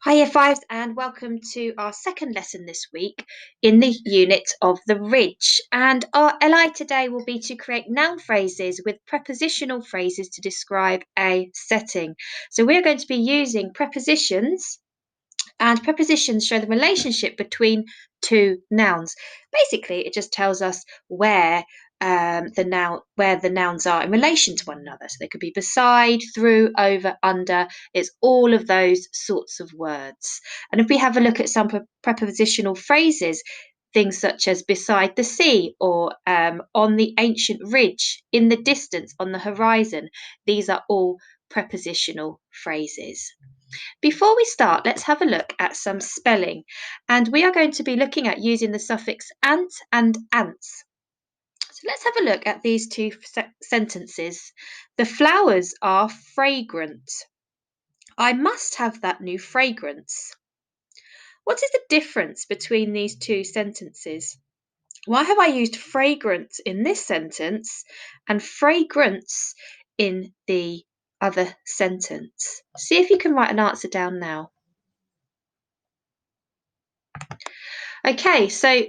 Hi Year Fives and welcome to our second lesson this week in the unit of the ridge. And our LI today will be to create noun phrases with prepositional phrases to describe a setting. So we're going to be using prepositions, and prepositions show the relationship between two nouns. Basically, it just tells us where the nouns are in relation to one another. So they could be beside, through, over, under. It's all of those sorts of words. And if we have a look at some prepositional phrases, things such as beside the sea or on the ancient ridge, in the distance, on the horizon, these are all prepositional phrases. Before we start, let's have a look at some spelling. And we are going to be looking at using the suffix ant and ants. So let's have a look at these two sentences. The flowers are fragrant. I must have that new fragrance. What is the difference between these two sentences? Why have I used fragrant in this sentence and fragrance in the other sentence? See if you can write an answer down now. Okay, so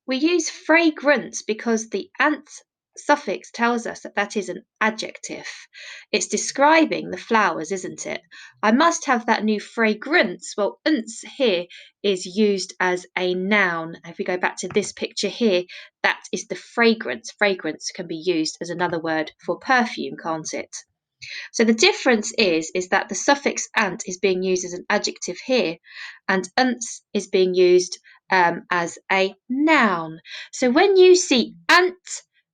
we use fragrant because the ant suffix tells us that that is an adjective. It's describing the flowers, isn't it? I must have that new fragrance. Well, unce here is used as a noun. If we go back to this picture here, that is the fragrance. Fragrance can be used as another word for perfume, can't it? So the difference is that the suffix ant is being used as an adjective here, and unce is being used as a noun. So when you see ant,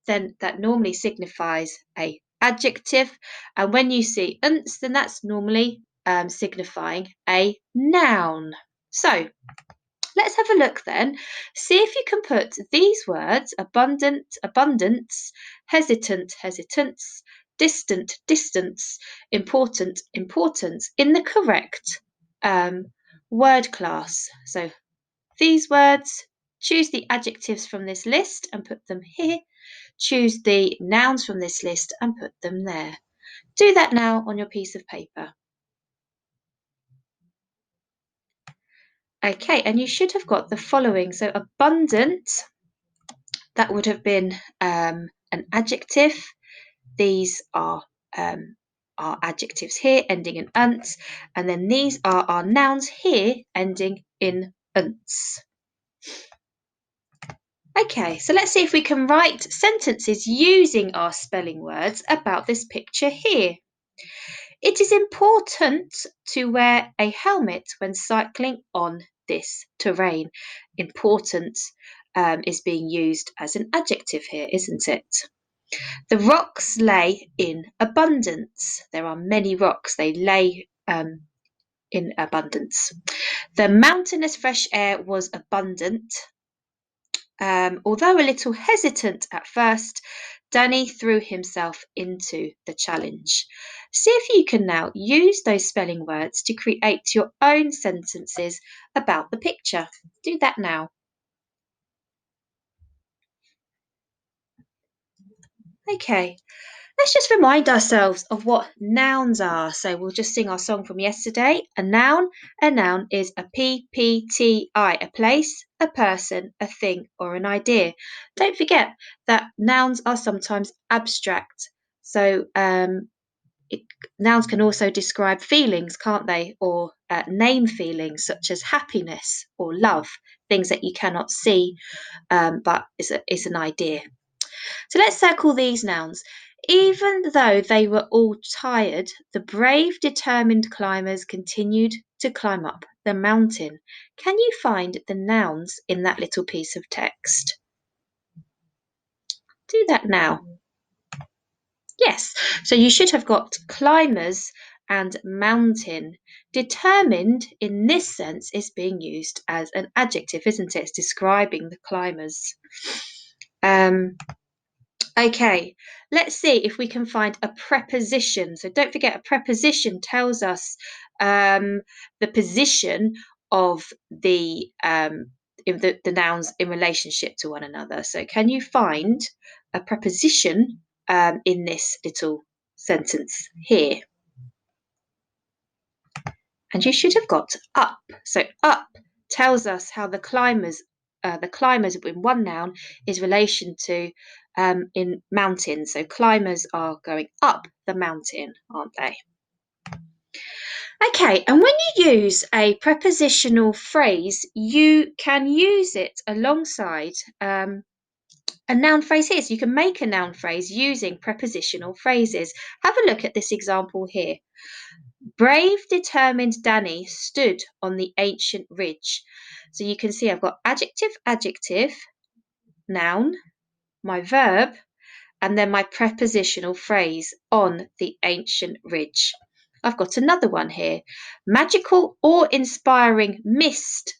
then that normally signifies a adjective, and when you see unce, then that's normally signifying a noun. So let's have a look then. See if you can put these words, abundant, abundance, hesitant, hesitance, distant, distance, important, importance, in the correct word class. So these words, choose the adjectives from this list and put them here. Choose the nouns from this list and put them there. Do that now on your piece of paper. Okay, and you should have got the following. So abundant, that would have been an adjective. These are adjectives here ending in unts, and then these are our nouns here ending in unts. Okay, so let's see if we can write sentences using our spelling words about this picture here. It is important to wear a helmet when cycling on this terrain. Important is being used as an adjective here, isn't it? The rocks lay in abundance. There are many rocks, they lay in abundance. The mountainous fresh air was abundant. Although a little hesitant at first, Danny threw himself into the challenge. See if you can now use those spelling words to create your own sentences about the picture. Do that now. Okay, let's just remind ourselves of what nouns are. So we'll just sing our song from yesterday. A noun is a PPTI, a place, a person, a thing, or an idea. Don't forget that nouns are sometimes abstract. So nouns can also describe feelings, can't they? Or name feelings such as happiness or love, things that you cannot see, but it's an idea. So let's circle these nouns. Even though they were all tired, the brave, determined climbers continued to climb up the mountain. Can you find the nouns in that little piece of text? Do that now. Yes, so you should have got climbers and mountain. Determined in this sense is being used as an adjective, isn't it? It's describing the climbers. Okay, let's see if we can find a preposition. So don't forget, a preposition tells us the position of the nouns in relationship to one another. So can you find a preposition in this little sentence here? And you should have got up. So up tells us how the climbers in one noun is relation to in mountains. So climbers are going up the mountain, aren't they? Okay, and when you use a prepositional phrase, you can use it alongside a noun phrase here. So you can make a noun phrase using prepositional phrases. Have a look at this example here. Brave, determined Danny stood on the ancient ridge. So you can see I've got adjective, adjective, noun, my verb, and then my prepositional phrase on the ancient ridge. I've got another one here. Magical or inspiring mist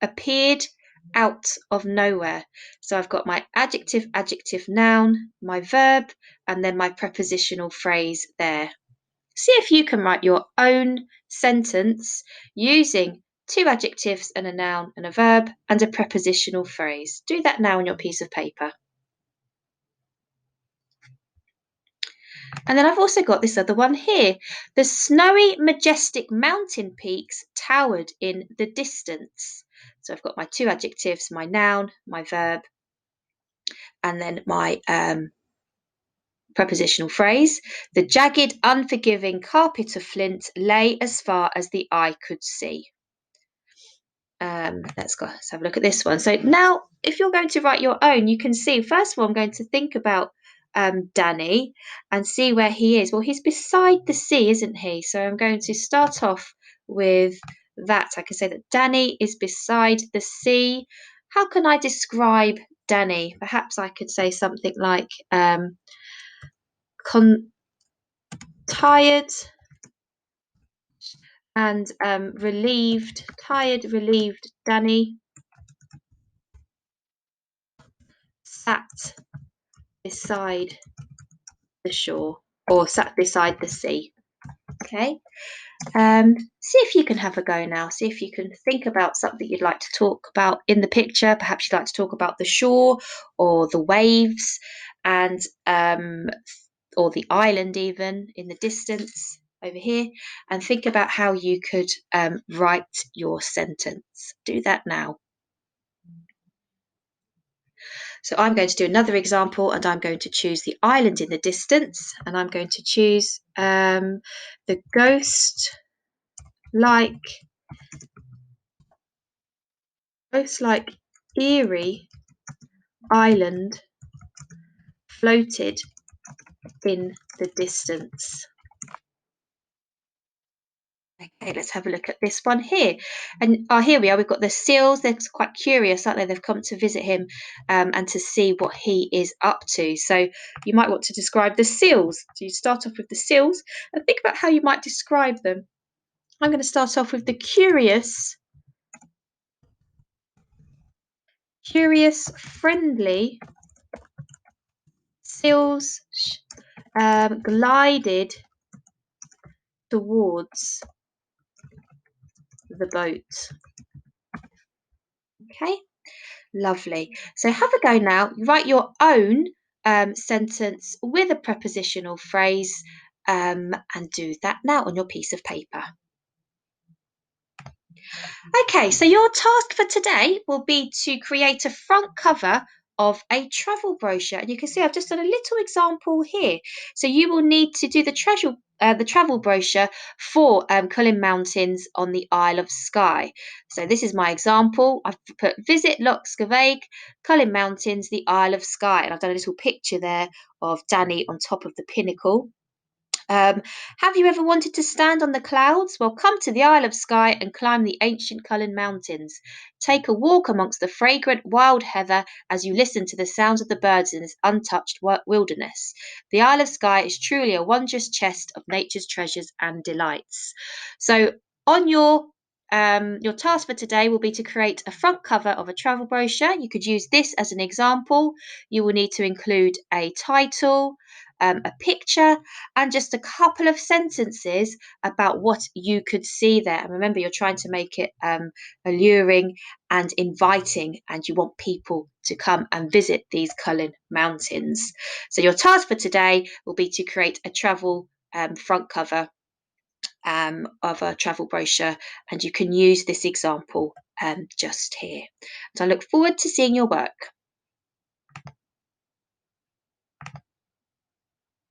appeared out of nowhere. So I've got my adjective, adjective, noun, my verb, and then my prepositional phrase there. See if you can write your own sentence using two adjectives and a noun and a verb and a prepositional phrase. Do that now on your piece of paper. And then I've also got this other one here. The snowy, majestic mountain peaks towered in the distance. So I've got my two adjectives, my noun, my verb, and then my prepositional phrase. The jagged, unforgiving carpet of flint lay as far as the eye could see. Let's have a look at this one. So now, if you're going to write your own, you can see, first of all, I'm going to think about Danny and see where he is. Well, he's beside the sea, isn't he? So I'm going to start off with that. I can say that Danny is beside the sea. How can I describe Danny? Perhaps I could say something like tired and relieved. Tired, relieved Danny sat beside the shore or sat beside the sea. Okay. See if you can have a go now. See if you can think about something you'd like to talk about in the picture. Perhaps you'd like to talk about the shore or the waves and or the island even in the distance over here, and think about how you could write your sentence. Do that now. So I'm going to do another example and I'm going to choose the island in the distance and I'm going to choose the ghost-like eerie island floated in the distance. Okay, let's have a look at this one here. And here we are, we've got the seals. They're quite curious, aren't they? They've come to visit him and to see what he is up to. So you might want to describe the seals. So you start off with the seals and think about how you might describe them. I'm going to start off with the curious, friendly seals glided towards the boat. Okay, lovely. So have a go now. Write your own sentence with a prepositional phrase and do that now on your piece of paper. Okay, so your task for today will be to create a front cover of a travel brochure. And you can see I've just done a little example here. So you will need to do the travel brochure for Cullen Mountains on the Isle of Skye. So this is my example. I've put visit Loch Scavaig, Cullen Mountains, the Isle of Skye. And I've done a little picture there of Danny on top of the pinnacle. Have you ever wanted to stand on the clouds? Well, come to the Isle of Skye and climb the ancient Cullen Mountains. Take a walk amongst the fragrant wild heather as you listen to the sounds of the birds in this untouched wilderness. The Isle of Skye is truly a wondrous chest of nature's treasures and delights. So, on your task for today will be to create a front cover of a travel brochure. You could use this as an example. You will need to include a title, a picture, and just a couple of sentences about what you could see there. And remember, you're trying to make it alluring and inviting, and you want people to come and visit these Cullen Mountains. So your task for today will be to create a travel front cover of a travel brochure, and you can use this example just here. So I look forward to seeing your work.